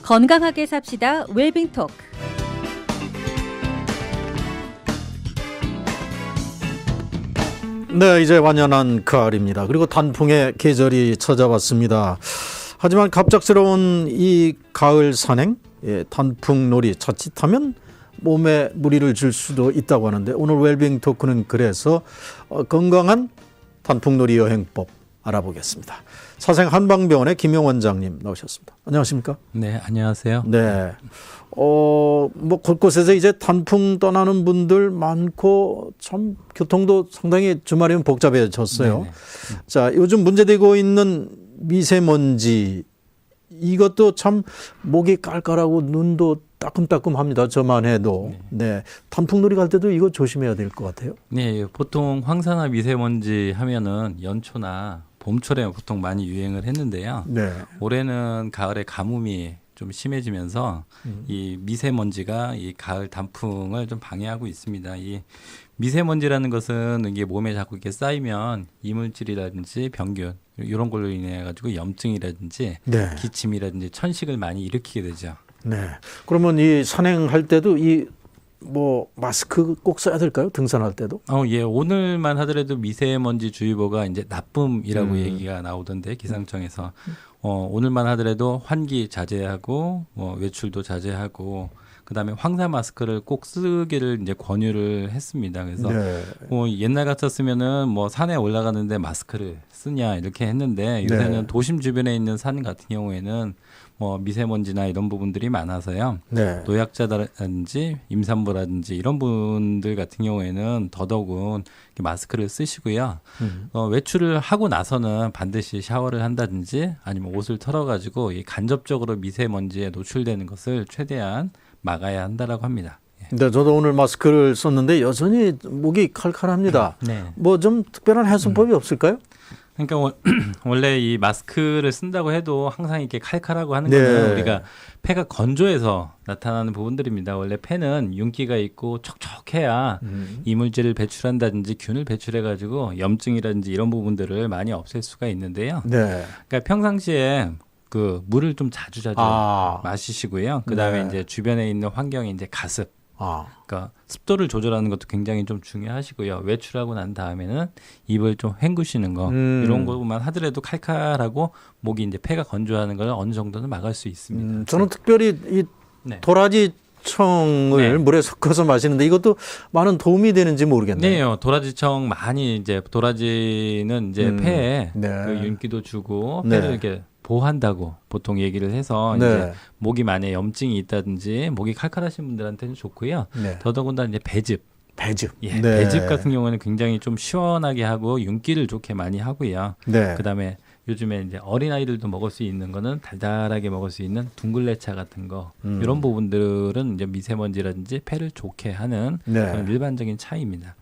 건강하게 삽시다. 웰빙 토크. 네, 이제 완연한 가을입니다. 그리고 단풍의 계절이 찾아왔습니다. 하지만 갑작스러운 이 가을 산행, 단풍놀이 자칫하면 몸에 무리를 줄 수도 있다고 하는데, 오늘 웰빙 토크는 그래서 건강한 단풍놀이 여행법 알아보겠습니다. 사생 한방병원의 김용 원장님 나오셨습니다. 안녕하십니까? 네, 안녕하세요. 네. 뭐 곳곳에서 이제 단풍 떠나는 분들 많고, 참 교통도 상당히 주말이면 복잡해졌어요. 네네. 자, 요즘 문제되고 있는 미세먼지, 이것도 참 목이 깔깔하고 눈도 따끔따끔합니다. 저만 해도. 네. 단풍놀이 갈 때도 이거 조심해야 될 것 같아요. 네, 보통 황사나 미세먼지 하면은 연초나 봄철에 보통 많이 유행을 했는데요. 네. 올해는 가을에 가뭄이 좀 심해지면서 이 미세먼지가 이 가을 단풍을 좀 방해하고 있습니다. 이 미세먼지라는 것은 이게 몸에 자꾸 이렇게 쌓이면 이물질이라든지 병균 이런 걸로 인해 가지고 염증이라든지 네. 기침이라든지 천식을 많이 일으키게 되죠. 네. 그러면 이 산행할 때도 마스크 꼭 써야 될까요? 등산할 때도? 예. 오늘만 하더라도 미세먼지 주의보가 이제 나쁨이라고 얘기가 나오던데, 기상청에서. 오늘만 하더라도 환기 자제하고, 외출도 자제하고, 그 다음에 황사 마스크를 꼭 쓰기를 이제 권유를 했습니다. 그래서, 네. 옛날 같았으면은 산에 올라가는데 마스크를 쓰냐, 이렇게 했는데, 요새는 네. 도심 주변에 있는 산 같은 경우에는 미세먼지나 이런 부분들이 많아서요. 네. 노약자라든지 임산부라든지 이런 분들 같은 경우에는 더더욱 마스크를 쓰시고요. 외출을 하고 나서는 반드시 샤워를 한다든지 아니면 옷을 털어가지고 간접적으로 미세먼지에 노출되는 것을 최대한 막아야 한다라고 합니다. 네, 저도 오늘 마스크를 썼는데 여전히 목이 칼칼합니다. 네. 좀 특별한 해소법이 없을까요? 그러니까 원래 이 마스크를 쓴다고 해도 항상 이렇게 칼칼하고 하는 거는 네. 우리가 폐가 건조해서 나타나는 부분들입니다. 원래 폐는 윤기가 있고 촉촉해야 이물질을 배출한다든지 균을 배출해가지고 염증이라든지 이런 부분들을 많이 없앨 수가 있는데요. 네. 그러니까 평상시에 그 물을 좀 자주 마시시고요. 그 다음에 네. 이제 주변에 있는 환경에 이제 가습. 그러니까 습도를 조절하는 것도 굉장히 좀 중요하시고요. 외출하고 난 다음에는 입을 좀 헹구시는 거 이런 것만 하더라도 칼칼하고 목이 이제 폐가 건조하는 걸 어느 정도는 막을 수 있습니다. 저는 특별히 이 네. 도라지청을 네. 물에 섞어서 마시는데 이것도 많은 도움이 되는지 모르겠네요. 네, 도라지청 많이 이제 도라지는 이제 폐에 네. 그 윤기도 주고 폐를 네. 이렇게 보호한다고 보통 얘기를 해서 네. 이제 목이 만에 염증이 있다든지 목이 칼칼하신 분들한테는 좋고요. 네. 더더군다나 이제 배즙. 예, 네. 배즙 같은 경우는 굉장히 좀 시원하게 하고 윤기를 좋게 많이 하고요. 네. 그다음에 요즘에 이제 어린아이들도 먹을 수 있는 거는 달달하게 먹을 수 있는 둥글레차 같은 거 이런 부분들은 이제 미세먼지라든지 폐를 좋게 하는 네. 그런 일반적인 차이입니다.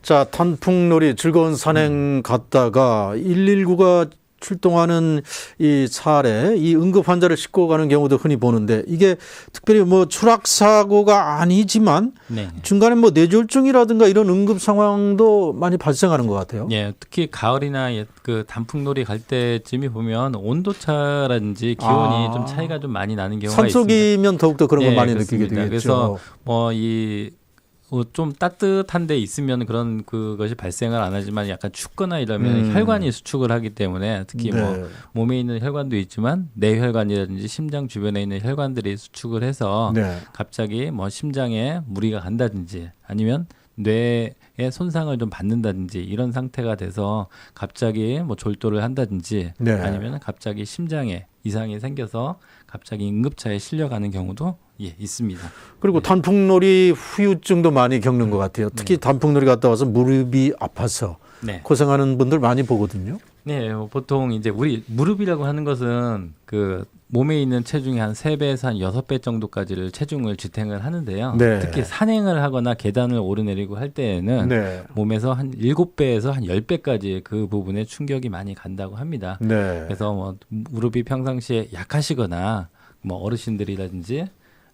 자, 단풍놀이 즐거운 산행 갔다가 119가 출동하는 이 사례, 이 응급 환자를 싣고 가는 경우도 흔히 보는데, 이게 특별히 추락 사고가 아니지만 네. 중간에 뇌졸중이라든가 이런 응급 상황도 많이 발생하는 것 같아요. 네, 특히 가을이나 그 단풍놀이 갈 때쯤이 보면 온도차라든지 기온이 좀 차이가 좀 많이 나는 경우가 있습니다. 산속이면 더욱더 그런 걸 네, 많이 그렇습니다. 느끼게 되겠죠. 그래서 좀 따뜻한 데 있으면 그것이 발생을 안 하지만 약간 춥거나 이러면 혈관이 수축을 하기 때문에 특히 네. 몸에 있는 혈관도 있지만 뇌혈관이라든지 심장 주변에 있는 혈관들이 수축을 해서 네. 갑자기 심장에 무리가 간다든지 아니면 뇌에 손상을 좀 받는다든지 이런 상태가 돼서 갑자기 졸도를 한다든지 네. 아니면 갑자기 심장에 이상이 생겨서 갑자기 응급차에 실려가는 경우도 있습니다. 그리고 단풍놀이 후유증도 많이 겪는 것 같아요. 특히 네. 단풍놀이 갔다 와서 무릎이 아파서 네. 고생하는 분들 많이 보거든요. 네, 보통 이제 우리 무릎이라고 하는 것은 그 몸에 있는 체중의 한 3배에서 한 6배 정도까지를 체중을 지탱을 하는데요. 네. 특히 산행을 하거나 계단을 오르내리고 할 때에는 네. 몸에서 한 7배에서 한 10배까지 그 부분에 충격이 많이 간다고 합니다. 네. 그래서 무릎이 평상시에 약하시거나 어르신들이라든지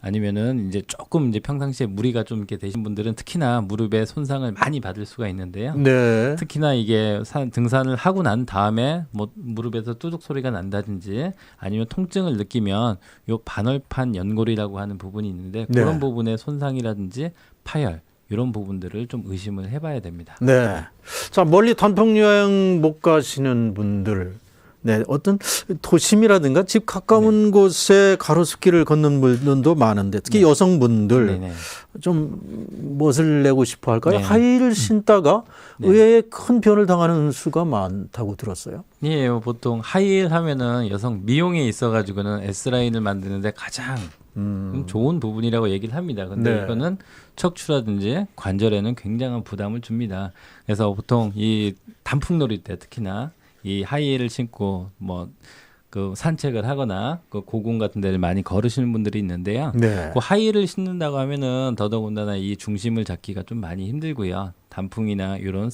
아니면은 이제 조금 이제 평상시에 무리가 좀 이렇게 되신 분들은 특히나 무릎에 손상을 많이 받을 수가 있는데요. 네. 특히나 이게 등산을 하고 난 다음에 뭐 무릎에서 뚜둑 소리가 난다든지 아니면 통증을 느끼면 요 반월판 연골이라고 하는 부분이 있는데 네. 그런 부분의 손상이라든지 파열 이런 부분들을 좀 의심을 해봐야 됩니다. 네. 자, 멀리 단풍 여행 못 가시는 분들, 네, 어떤 도심이라든가 집 가까운 곳에 가로수길을 걷는 분들도 많은데 특히 여성분들 네네. 좀 멋을 내고 싶어 할까요? 네. 하이힐을 신다가 네. 의외에 큰 변을 당하는 수가 많다고 들었어요. 예, 보통 하이힐 하면은 여성 미용에 있어가지고는 S라인을 만드는데 가장 좋은 부분이라고 얘기를 합니다. 근데 네. 이거는 척추라든지 관절에는 굉장한 부담을 줍니다. 그래서 보통 이 단풍놀이 때 특히나 이 하이힐을 신고 뭐 그 산책을 하거나 그 고궁 같은 데를 많이 걸으시는 분들이 있는데요. 네. 그 하이힐을 신는다고 하면은 더더군다나 이 중심을 잡기가 좀 많이 힘들고요. 단풍이나 이런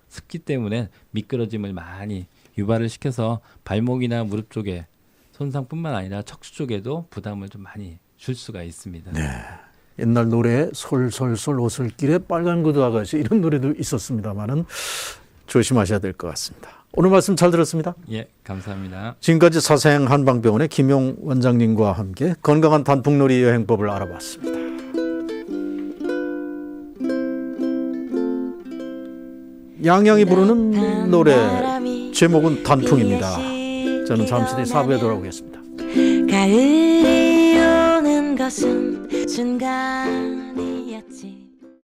습기 때문에 미끄러짐을 많이 유발을 시켜서 발목이나 무릎 쪽에 손상뿐만 아니라 척추 쪽에도 부담을 좀 많이 줄 수가 있습니다. 네. 옛날 노래에 솔솔솔 오솔길에 빨간 구두 아가씨 이런 노래도 있었습니다만은 조심하셔야 될 것 같습니다. 오늘 말씀 잘 들었습니다. 예, 감사합니다. 지금까지 사생 한방병원의 김용 원장님과 함께 건강한 단풍놀이 여행법을 알아봤습니다. 양양이 부르는 노래 제목은 단풍입니다. 저는 잠시 뒤에 4부에 돌아오겠습니다. 가을이 오는 것은 순간이었지.